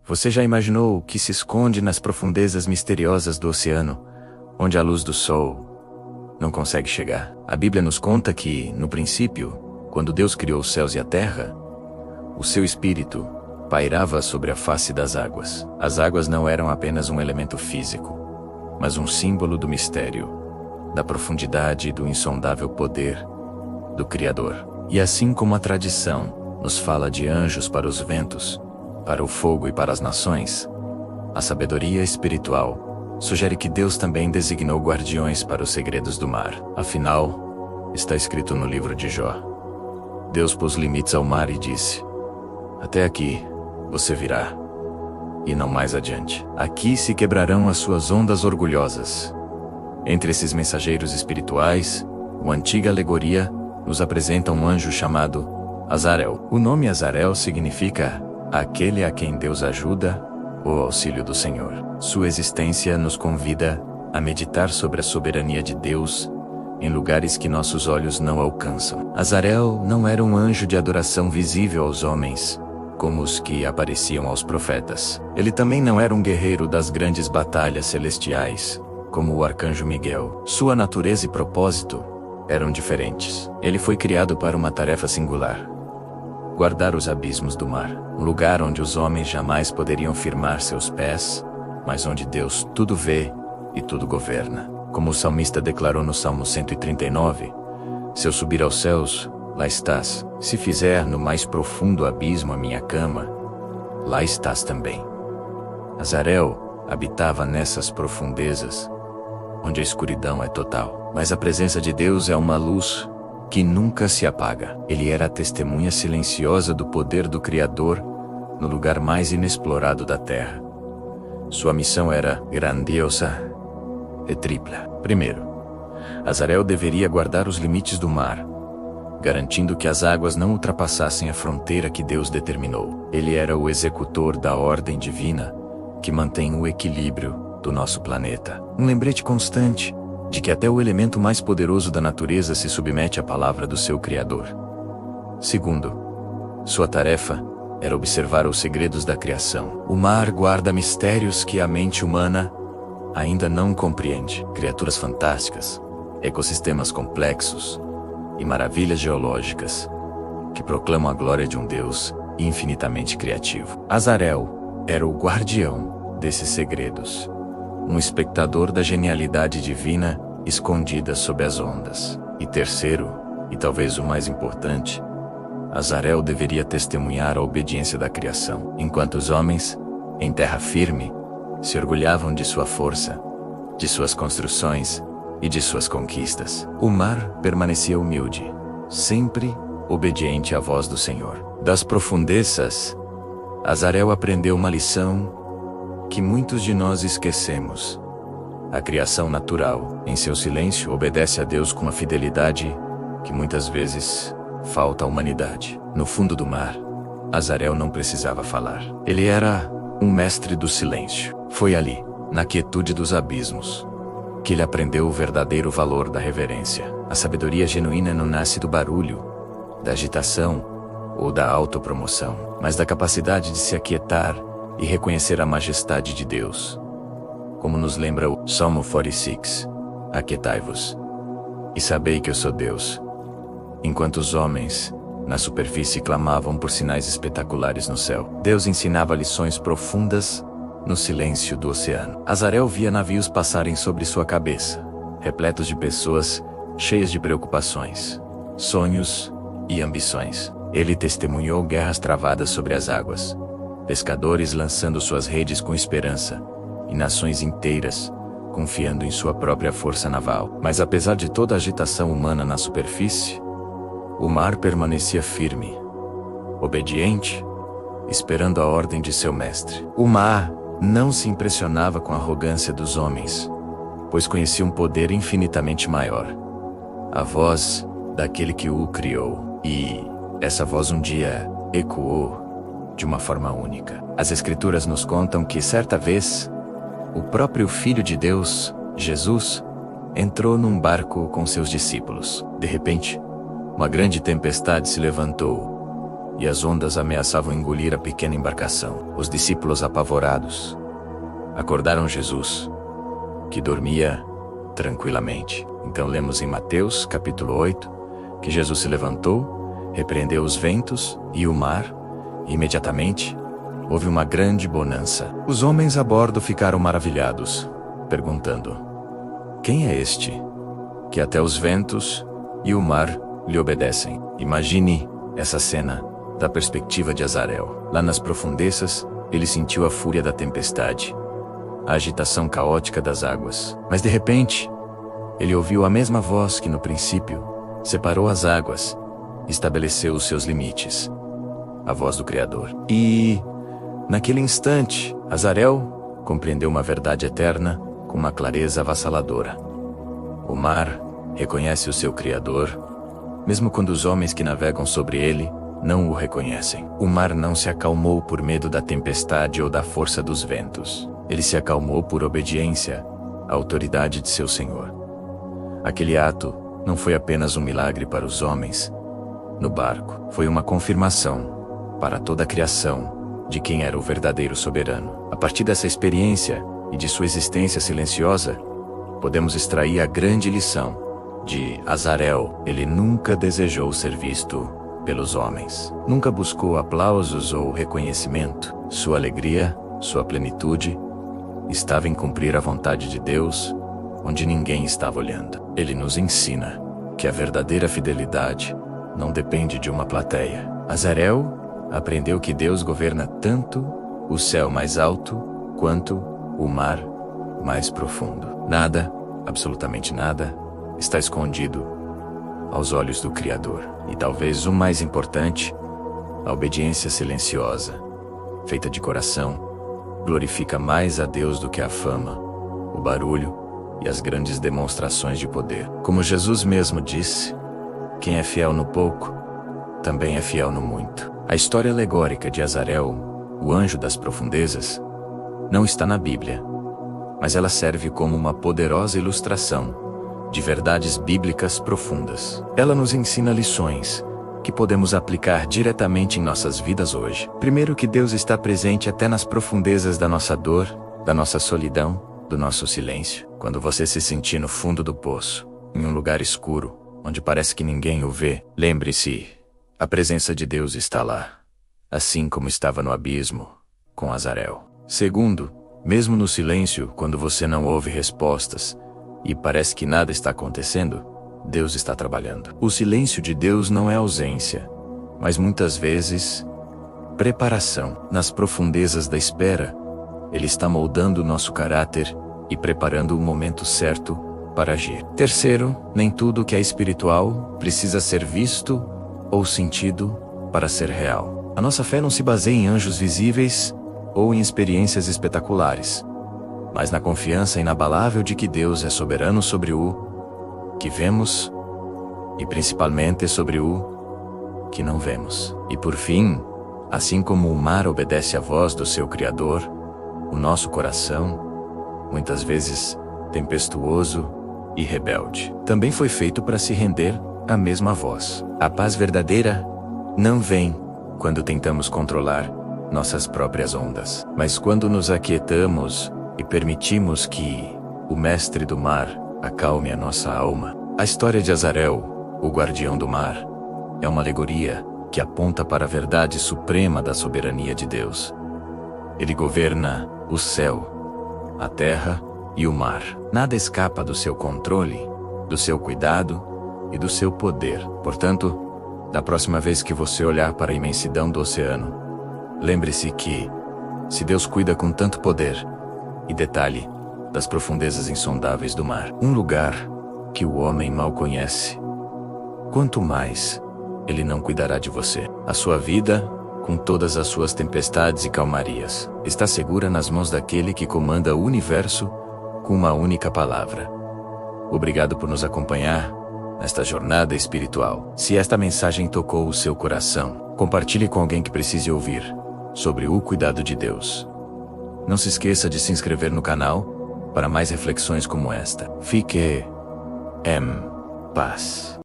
Você já imaginou o que se esconde nas profundezas misteriosas do oceano, onde a luz do sol não consegue chegar? A Bíblia nos conta que, no princípio, quando Deus criou os céus e a terra, o seu Espírito pairava sobre a face das águas. As águas não eram apenas um elemento físico, mas um símbolo do mistério, da profundidade e do insondável poder do Criador. E assim como a tradição nos fala de anjos para os ventos, para o fogo e para as nações, a sabedoria espiritual sugere que Deus também designou guardiões para os segredos do mar. Afinal, está escrito no livro de Jó: Deus pôs limites ao mar e disse: até aqui você virá, e não mais adiante. Aqui se quebrarão as suas ondas orgulhosas. Entre esses mensageiros espirituais, uma antiga alegoria nos apresenta um anjo chamado Azarel. O nome Azarel significa aquele a quem Deus ajuda, ou auxílio do Senhor. Sua existência nos convida a meditar sobre a soberania de Deus em lugares que nossos olhos não alcançam. Azarel não era um anjo de adoração visível aos homens, como os que apareciam aos profetas. Ele também não era um guerreiro das grandes batalhas celestiais, como o arcanjo Miguel. Sua natureza e propósito eram diferentes. Ele foi criado para uma tarefa singular: guardar os abismos do mar, um lugar onde os homens jamais poderiam firmar seus pés, mas onde Deus tudo vê e tudo governa. Como o salmista declarou no Salmo 139, se eu subir aos céus, lá estás. Se fizer no mais profundo abismo a minha cama, lá estás também. Azarel habitava nessas profundezas, onde a escuridão é total. Mas a presença de Deus é uma luz que nunca se apaga. Ele era a testemunha silenciosa do poder do Criador no lugar mais inexplorado da terra. Sua missão era grandiosa e tripla. Primeiro, Azarel deveria guardar os limites do mar, garantindo que as águas não ultrapassassem a fronteira que Deus determinou. Ele era o executor da ordem divina que mantém o equilíbrio do nosso planeta. Um lembrete constante de que até o elemento mais poderoso da natureza se submete à palavra do seu Criador. Segundo, sua tarefa era observar os segredos da criação. O mar guarda mistérios que a mente humana ainda não compreende. Criaturas fantásticas, ecossistemas complexos e maravilhas geológicas que proclamam a glória de um Deus infinitamente criativo. Azarel era o guardião desses segredos, um espectador da genialidade divina escondida sob as ondas. E terceiro, e talvez o mais importante, Azarel deveria testemunhar a obediência da criação, enquanto os homens, em terra firme, se orgulhavam de sua força, de suas construções e de suas conquistas. O mar permanecia humilde, sempre obediente à voz do Senhor. Das profundezas, Azarel aprendeu uma lição que muitos de nós esquecemos. A criação natural, em seu silêncio, obedece a Deus com uma fidelidade que muitas vezes falta à humanidade. No fundo do mar, Azarel não precisava falar. Ele era um mestre do silêncio. Foi ali, na quietude dos abismos, que ele aprendeu o verdadeiro valor da reverência. A sabedoria genuína não nasce do barulho, da agitação ou da autopromoção, mas da capacidade de se aquietar e reconhecer a majestade de Deus. Como nos lembra o Salmo 46, aquietai-vos e sabei que eu sou Deus. Enquanto os homens, na superfície, clamavam por sinais espetaculares no céu, Deus ensinava lições profundas no silêncio do oceano. Azarel via navios passarem sobre sua cabeça, repletos de pessoas cheias de preocupações, sonhos e ambições. Ele testemunhou guerras travadas sobre as águas, pescadores lançando suas redes com esperança, e nações inteiras confiando em sua própria força naval. Mas apesar de toda a agitação humana na superfície, o mar permanecia firme, obediente, esperando a ordem de seu mestre. O mar não se impressionava com a arrogância dos homens, pois conhecia um poder infinitamente maior, a voz daquele que o criou. E essa voz um dia ecoou de uma forma única. As Escrituras nos contam que certa vez, o próprio Filho de Deus, Jesus, entrou num barco com seus discípulos. De repente, uma grande tempestade se levantou, e as ondas ameaçavam engolir a pequena embarcação. Os discípulos, apavorados, acordaram Jesus, que dormia tranquilamente. Então lemos em Mateus, capítulo 8, que Jesus se levantou, repreendeu os ventos e o mar, e imediatamente houve uma grande bonança. Os homens a bordo ficaram maravilhados, perguntando: quem é este, que até os ventos e o mar lhe obedecem? Imagine essa cena da perspectiva de Azarel. Lá nas profundezas, ele sentiu a fúria da tempestade, a agitação caótica das águas. Mas de repente, ele ouviu a mesma voz que no princípio separou as águas e estabeleceu os seus limites. A voz do Criador. E, naquele instante, Azarel compreendeu uma verdade eterna com uma clareza avassaladora. O mar reconhece o seu Criador, mesmo quando os homens que navegam sobre ele não o reconhecem. O mar não se acalmou por medo da tempestade ou da força dos ventos. Ele se acalmou por obediência à autoridade de seu Senhor. Aquele ato não foi apenas um milagre para os homens no barco. Foi uma confirmação para toda a criação de quem era o verdadeiro soberano. A partir dessa experiência e de sua existência silenciosa, podemos extrair a grande lição de Azarel. Ele nunca desejou ser visto pelos homens. Nunca buscou aplausos ou reconhecimento. Sua alegria, sua plenitude, estava em cumprir a vontade de Deus, onde ninguém estava olhando. Ele nos ensina que a verdadeira fidelidade não depende de uma plateia. Azarel aprendeu que Deus governa tanto o céu mais alto quanto o mar mais profundo. Nada, absolutamente nada, está escondido aos olhos do Criador. E talvez o mais importante, a obediência silenciosa, feita de coração, glorifica mais a Deus do que a fama, o barulho e as grandes demonstrações de poder. Como Jesus mesmo disse, quem é fiel no pouco, também é fiel no muito. A história alegórica de Azarel, o anjo das profundezas, não está na Bíblia, mas ela serve como uma poderosa ilustração de verdades bíblicas profundas. Ela nos ensina lições que podemos aplicar diretamente em nossas vidas hoje. Primeiro, que Deus está presente até nas profundezas da nossa dor, da nossa solidão, do nosso silêncio. Quando você se sentir no fundo do poço, em um lugar escuro, onde parece que ninguém o vê, lembre-se, a presença de Deus está lá, assim como estava no abismo, com Azarel. Segundo, mesmo no silêncio, quando você não ouve respostas, e parece que nada está acontecendo, Deus está trabalhando. O silêncio de Deus não é ausência, mas muitas vezes, preparação. Nas profundezas da espera, Ele está moldando o nosso caráter e preparando o momento certo para agir. Terceiro, nem tudo que é espiritual precisa ser visto ou sentido para ser real. A nossa fé não se baseia em anjos visíveis ou em experiências espetaculares, mas na confiança inabalável de que Deus é soberano sobre o que vemos e principalmente sobre o que não vemos. E por fim, assim como o mar obedece à voz do seu Criador, o nosso coração, muitas vezes tempestuoso e rebelde, também foi feito para se render à mesma voz. A paz verdadeira não vem quando tentamos controlar nossas próprias ondas, mas quando nos aquietamos e permitimos que o mestre do mar acalme a nossa alma. A história de Azarel, o guardião do mar, é uma alegoria que aponta para a verdade suprema da soberania de Deus. Ele governa o céu, a terra e o mar. Nada escapa do seu controle, do seu cuidado e do seu poder. Portanto, da próxima vez que você olhar para a imensidão do oceano, lembre-se que, se Deus cuida com tanto poder e detalhe das profundezas insondáveis do mar, um lugar que o homem mal conhece, quanto mais Ele não cuidará de você. A sua vida, com todas as suas tempestades e calmarias, está segura nas mãos daquele que comanda o universo com uma única palavra. Obrigado por nos acompanhar nesta jornada espiritual. Se esta mensagem tocou o seu coração, compartilhe com alguém que precise ouvir sobre o cuidado de Deus. Não se esqueça de se inscrever no canal para mais reflexões como esta. Fique em paz.